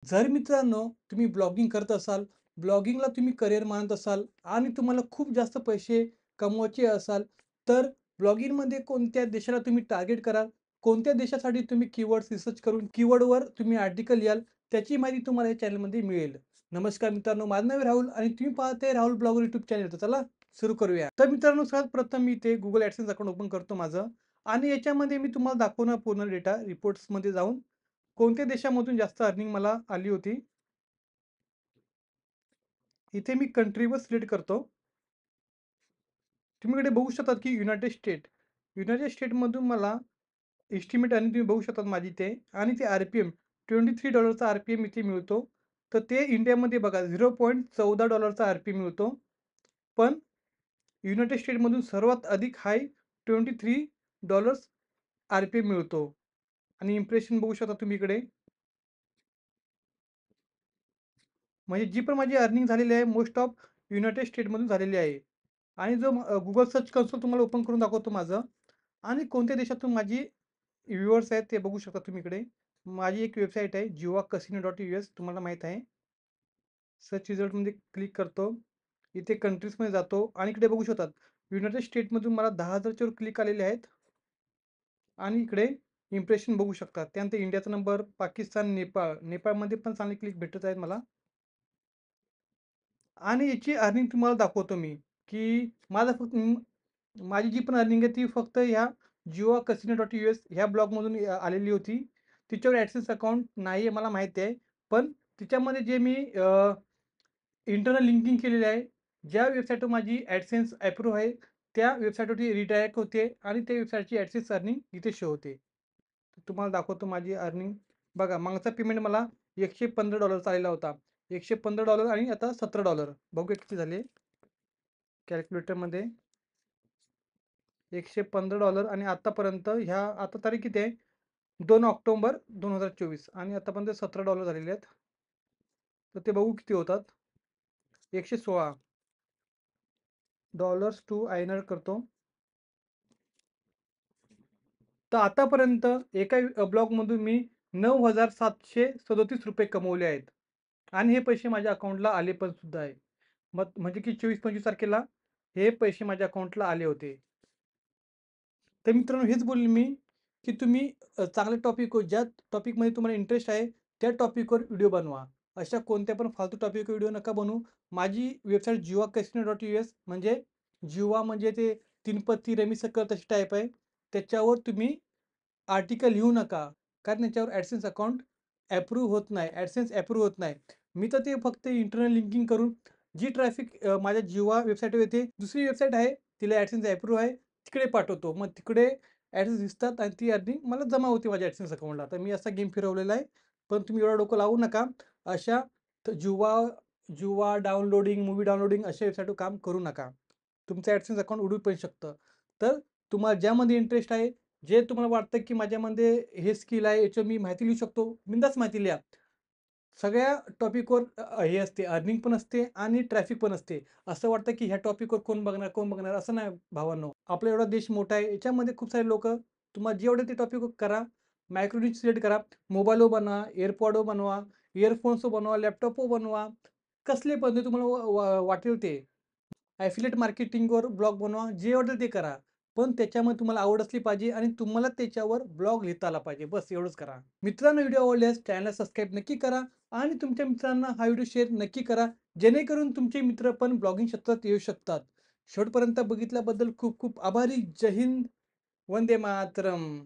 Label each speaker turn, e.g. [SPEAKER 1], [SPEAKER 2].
[SPEAKER 1] जर मित्रांनो तुम्ही ब्लॉगिंग करत असाल, ब्लॉगिंगला तुम्ही करिअर मानत असाल आणि तुम्हाला खूप जास्त पैसे कमवायचे असाल, तर ब्लॉगिंगमध्ये कोणत्या देशाला तुम्ही टार्गेट कराल, कोणत्या देशासाठी तुम्ही कीवर्ड्स रिसर्च करून कीवर्डवर तुम्ही आर्टिकल लिहाल, त्याची माहिती तुम्हाला या चॅनलमध्ये मिळेल. नमस्कार मित्रांनो, माझं नाव आहे राहुल आणि तुम्ही पाहताय राहुल ब्लॉगर यूट्यूब चॅनल. तर चला सुरू करूया. तर मित्रांनो, सर्वात प्रथम मी इथे Google AdSense अकाउंट ओपन करतो माझं आणि याच्यामध्ये मी तुम्हाला दाखवणार पूर्ण डेटा रिपोर्ट्समध्ये जाऊन कोणत्या देशामधून जास्त अर्निंग मला आली होती. इथे मी कंट्रीवर सिलेक्ट करतो. तुम्ही इकडे बघू शकता की युनायटेड स्टेट. युनायटेड स्टेटमधून मला एस्टिमेट आणि तुम्ही बघू शकता माझी ते आणि ते आर-पी-एम $23 आर-पी-एम इथे मिळतो. तर ते इंडियामध्ये बघा $0.14 आर-पी-एम मिळतो. पण युनायटेड स्टेटमधून सर्वात अधिक हाय $23 आर-पी-एम मिळतो. आणि इम्प्रेशन बघू शकता तुम्ही इकडे. म्हणजे जी पण माझी अर्निंग झालेली आहे मोस्ट ऑफ युनायटेड स्टेटमधून झालेली आहे. आणि जो Google सर्च कन्सोल तुम्हाला ओपन करून दाखवतो माझं आणि कोणत्या देशातून माझी व्ह्यूअर्स आहेत ते बघू शकता तुम्ही इकडे. माझी एक वेबसाईट आहे JuvaCasino.us तुम्हाला माहीत आहे. सर्च रिझल्टमध्ये क्लिक करतो. इथे कंट्रीजमध्ये जातो आणि इकडे बघू शकतात युनायटेड स्टेटमधून मला 10,000च्या वर क्लिक आलेले आहेत आणि इकडे इम्प्रेशन बघू शकता. त्यानंतर इंडियाचा नंबर, पाकिस्तान, नेपाळ. नेपाळमध्ये पण चांगले क्लिक भेटत आहेत मला. आणि याची अर्निंग तुम्हाला दाखवतो मी, की माझा फक्त माझी जी पण अर्निंग आहे ती फक्त ह्या JuvaCasino.us ह्या ब्लॉगमधून आलेली होती. तिच्यावर ॲडसेन्स अकाउंट नाही आहे मला माहिती आहे. पण तिच्यामध्ये जे मी इंटरनल लिंकिंग केलेली आहे, ज्या वेबसाईटवर माझी ॲडसेन्स अप्रूव्ह आहे, त्या वेबसाईटवरती रिडायरेक्ट होते आणि त्या वेबसाईटची ॲडसेन्स अर्निंग इथे शो होते. तुम्हाला दाखवतो माझी अर्निंग. बघा मागचा पेमेंट मला $115 आलेला होता. $115 आणि आता $17 बघूया किती झाले कॅल्क्युलेटरमध्ये. $115 आणि आतापर्यंत ह्या आता तारीख किती आहे? 2 ऑक्टोबर 2024 आणि आतापर्यंत $17 झालेले आहेत. तर ते बघू किती होतात. $116 टू आयनर करतो. तर आतापर्यंत एका ब्लॉगमधून मी ₹9,737 कमवले आहेत आणि हे पैसे माझ्या अकाउंटला आले पण सुद्धा आहे. मग म्हणजे की 24-25 तारखेला हे पैसे माझ्या अकाउंटला आले होते. तर मित्रांनो हेच बोलेन मी, की तुम्ही चांगल्या टॉपिकवर ज्या टॉपिकमध्ये तुम्हाला इंटरेस्ट आहे, त्या टॉपिकवर व्हिडिओ बनवा. अशा कोणत्या पण फालतू टॉपिकवर व्हिडिओ नका बनवू. माझी वेबसाईट JuvaCasino.us म्हणजे जिवा म्हणजे ते तीनपत्ती, रमी सकल तशी टाइप आहे. त्याच्यावर तुम्ही आर्टिकल लिहू नका. कारण त्याच्यावर ॲडसेन्स अकाउंट अप्रूव्ह होत नाही. ॲडसेन्स अप्रूव्ह होत नाही. मी तर ते फक्त इंटरनल लिंकिंग करून जी ट्रॅफिक माझ्या जिवा वेबसाईटवर येते, दुसरी वेबसाईट आहे, तिला ॲडसेन्स अप्रूव्ह आहे, तिकडे पाठवतो. मग तिकडे ॲड्स दिसतात आणि ती अर्निंग मला जमा होते माझ्या ॲडसेन्स अकाउंटला. तर मी असा गेम फिरवलेला आहे. पण तुम्ही एवढं डोकं लावू नका. अशा जुवा जुवा डाउनलोडिंग, मूव्ही डाउनलोडिंग अशा वेबसाईटवर काम करू नका. तुमचं ॲडसेन्स अकाउंट उडू पण शकतं. तर तुम्हाला ज्यामध्ये इंटरेस्ट आहे, जे तुम्हाला वाटतं की माझ्यामध्ये हे स्किल आहे, याची मी माहिती लिहू शकतो, बिनधास्त माहिती लिहा. सगळ्या टॉपिकवर हे असते, अर्निंग पण असते आणि ट्रॅफिक पण असते. असं वाटतं की ह्या टॉपिकवर कोण बघणार, कोण बघणार? असं नाही भावांनो. आपला एवढा देश मोठा आहे. याच्यामध्ये खूप सारे लोकं तुम्हाला जे आवडेल ते टॉपिक करा. मायक्रो निच सिलेक्ट करा. मोबाईलवर बनवा, एअरपॉडवर बनवा, इयरफोन्सवर बनवा, लॅपटॉपवर बनवा. कसले पण तुम्हाला वाटेल ते. ॲफिलिएट मार्केटिंगवर ब्लॉग बनवा, जे वाटेल ते करा. पण त्याच्यामध्ये तुम्हाला आवड असली पाहिजे आणि तुम्हाला त्याच्यावर ब्लॉग लिहिता आला पाहिजे. बस एवढंच करा. मित्रांनो व्हिडिओ आवडल्यास चॅनलला सबस्क्राईब नक्की करा आणि तुमच्या मित्रांना हा व्हिडिओ शेअर नक्की करा. जेणेकरून तुमचे मित्र पण ब्लॉगिंग क्षेत्रात येऊ शकतात. शेवटपर्यंत बघितल्याबद्दल खूप खूप आभारी. जय हिंद. वंदे मातरम.